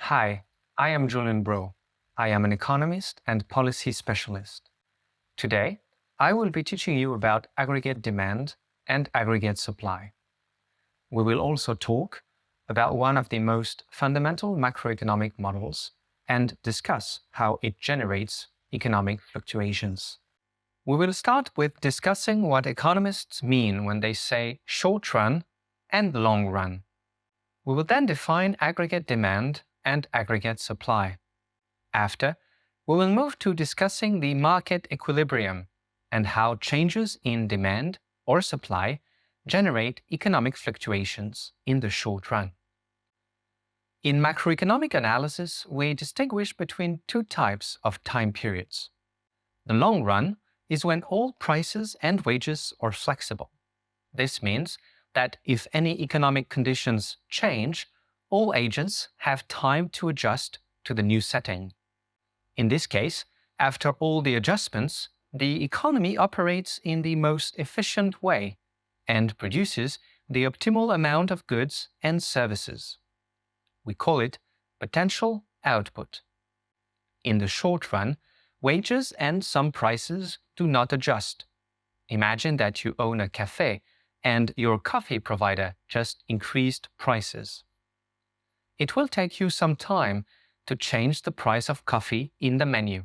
Hi, I am Julian Bro. I am an economist and policy specialist. Today, I will be teaching you about aggregate demand and aggregate supply. We will also talk about one of the most fundamental macroeconomic models and discuss how it generates economic fluctuations. We will start with discussing what economists mean when they say short run and long run. We will then define aggregate demand and aggregate supply. After, we will move to discussing the market equilibrium and how changes in demand or supply generate economic fluctuations in the short run. In macroeconomic analysis, we distinguish between two types of time periods. The long run is when all prices and wages are flexible. This means that if any economic conditions change, all agents have time to adjust to the new setting. In this case, after all the adjustments, the economy operates in the most efficient way and produces the optimal amount of goods and services. We call it potential output. In the short run, wages and some prices do not adjust. Imagine that you own a cafe and your coffee provider just increased prices. It will take you some time to change the price of coffee in the menu.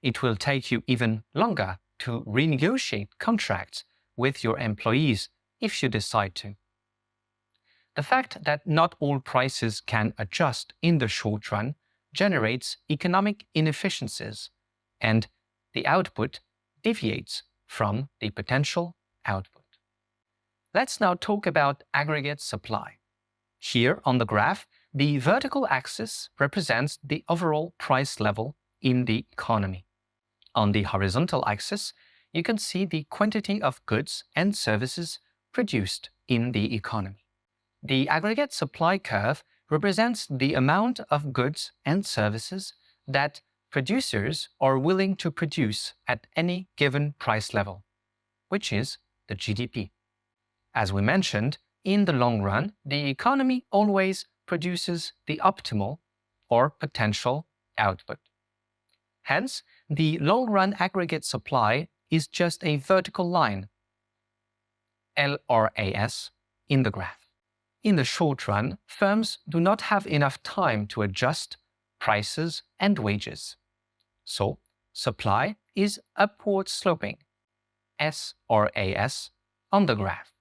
It will take you even longer to renegotiate contracts with your employees if you decide to. The fact that not all prices can adjust in the short run generates economic inefficiencies, and the output deviates from the potential output. Let's now talk about aggregate supply. Here on the graph, the vertical axis represents the overall price level in the economy. On the horizontal axis, you can see the quantity of goods and services produced in the economy. The aggregate supply curve represents the amount of goods and services that producers are willing to produce at any given price level, which is the GDP. As we mentioned, in the long run, the economy always produces the optimal or potential output. Hence, the long-run aggregate supply is just a vertical line, LRAS, in the graph. In the short run, firms do not have enough time to adjust prices and wages. So, supply is upward sloping, SRAS, on the graph.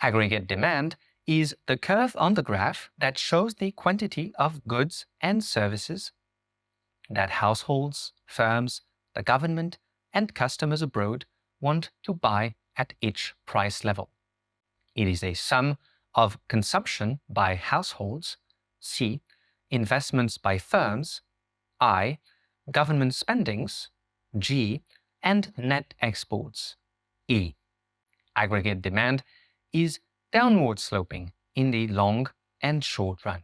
Aggregate demand is the curve on the graph that shows the quantity of goods and services that households, firms, the government, and customers abroad want to buy at each price level. It is a sum of consumption by households, C, investments by firms, I, government spendings, G, and net exports, E. Aggregate demand is downward sloping in the long and short run.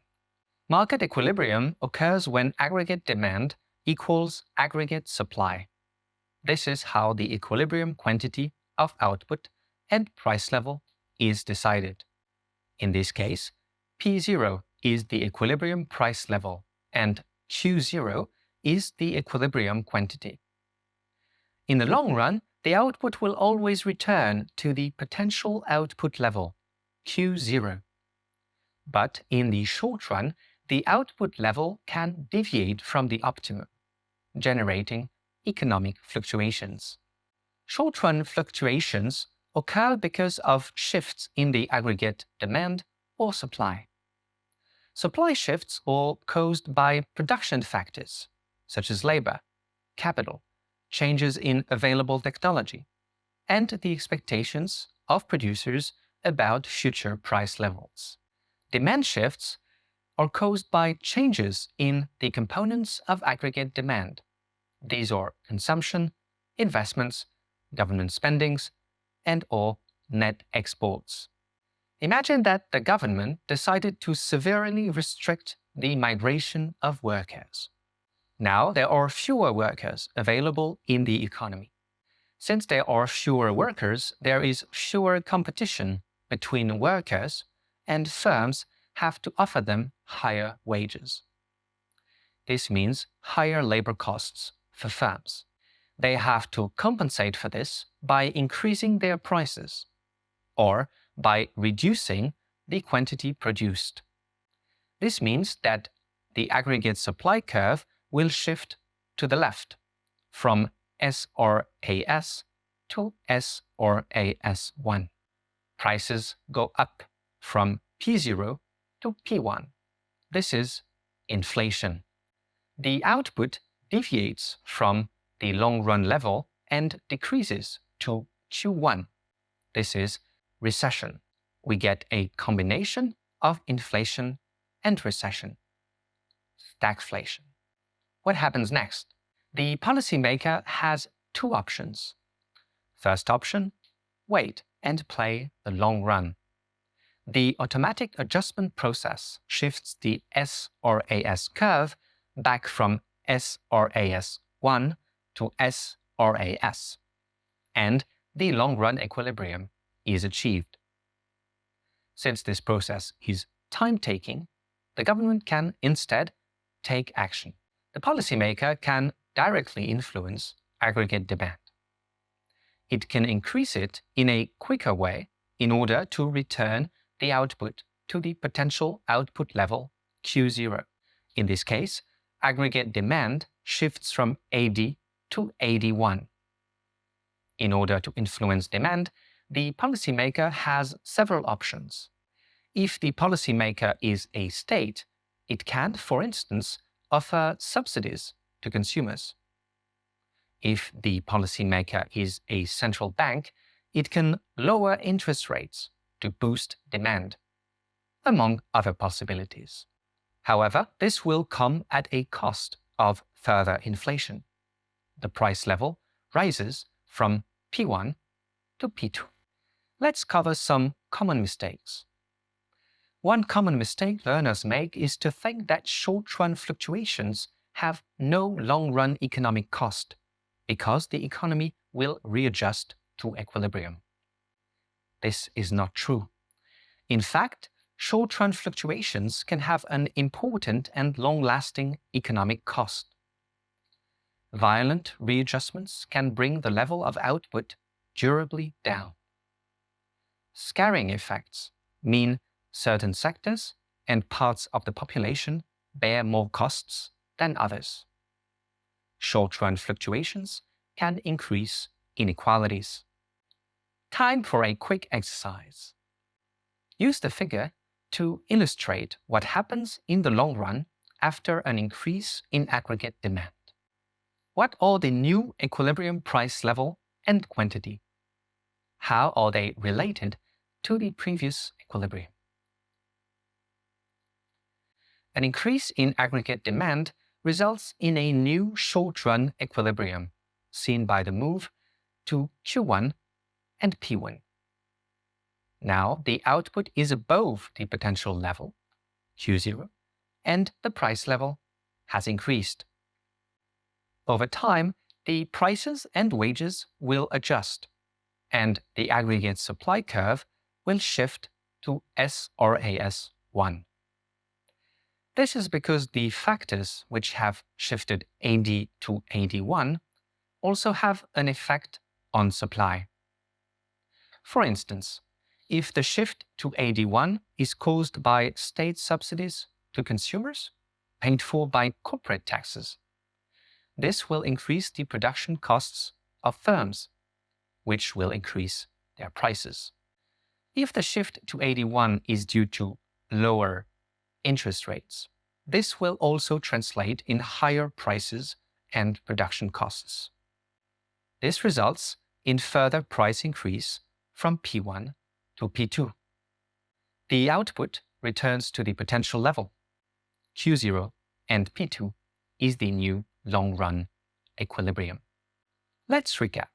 Market equilibrium occurs when aggregate demand equals aggregate supply. This is how the equilibrium quantity of output and price level is decided. In this case, P0 is the equilibrium price level and Q0 is the equilibrium quantity. In the long run, the output will always return to the potential output level, Q0. But in the short run, the output level can deviate from the optimum, generating economic fluctuations. Short-run fluctuations occur because of shifts in the aggregate demand or supply. Supply shifts are caused by production factors, such as labor, capital, changes in available technology, and the expectations of producers about future price levels. Demand shifts are caused by changes in the components of aggregate demand. These are consumption, investments, government spendings, and/or net exports. Imagine that the government decided to severely restrict the migration of workers. Now there are fewer workers available in the economy. Since there are fewer workers, there is fewer competition between workers, and firms have to offer them higher wages. This means higher labor costs for firms. They have to compensate for this by increasing their prices or by reducing the quantity produced. This means that the aggregate supply curve will shift to the left from S or AS to S or AS1. Prices go up from P0 to P1. This is inflation. The output deviates from the long-run level and decreases to Q1. This is recession. We get a combination of inflation and recession. Stagflation. What happens next? The policymaker has two options. First option, wait and play the long run. The automatic adjustment process shifts the S or AS curve back from S or AS1 to S or AS, and the long-run equilibrium is achieved. Since this process is time-taking, the government can instead take action. The policymaker can directly influence aggregate demand. It can increase it in a quicker way in order to return the output to the potential output level Q0. In this case, aggregate demand shifts from AD to AD1. In order to influence demand, the policymaker has several options. If the policymaker is a state, it can, for instance, offer subsidies to consumers. If the policymaker is a central bank, it can lower interest rates to boost demand, among other possibilities. However, this will come at a cost of further inflation. The price level rises from P1 to P2. Let's cover some common mistakes. One common mistake learners make is to think that short-run fluctuations have no long-run economic cost because the economy will readjust to equilibrium. This is not true. In fact, short-run fluctuations can have an important and long-lasting economic cost. Violent readjustments can bring the level of output durably down. Scarring effects mean certain sectors and parts of the population bear more costs than others. Short-run fluctuations can increase inequalities. Time for a quick exercise. Use the figure to illustrate what happens in the long run after an increase in aggregate demand. What are the new equilibrium price level and quantity? How are they related to the previous equilibrium? An increase in aggregate demand results in a new short-run equilibrium, seen by the move to Q1 and P1. Now the output is above the potential level, Q0, and the price level has increased. Over time, the prices and wages will adjust, and the aggregate supply curve will shift to S or AS1. This is because the factors which have shifted AD to AD1 also have an effect on supply. For instance, if the shift to AD1 is caused by state subsidies to consumers, paid for by corporate taxes, this will increase the production costs of firms, which will increase their prices. If the shift to AD1 is due to lower interest rates, this will also translate in higher prices and production costs. This results in further price increase from P1 to P2. The output returns to the potential level. Q0 and P2 is the new long-run equilibrium. Let's recap.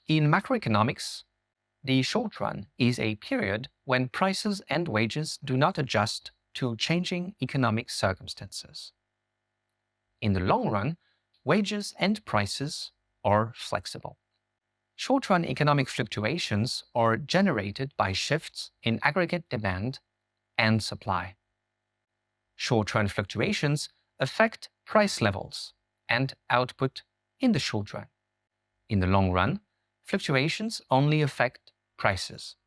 In macroeconomics, the short run is a period when prices and wages do not adjust to changing economic circumstances. In the long run, wages and prices are flexible. Short-run economic fluctuations are generated by shifts in aggregate demand and supply. Short-run fluctuations affect price levels and output in the short run. In the long run, fluctuations only affect prices.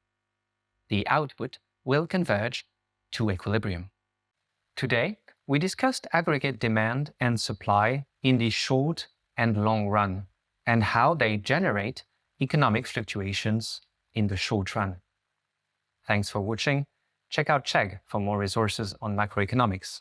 The output will converge to equilibrium. Today, we discussed aggregate demand and supply in the short and long run, and how they generate economic fluctuations in the short run. Thanks for watching. Check out Chegg for more resources on macroeconomics.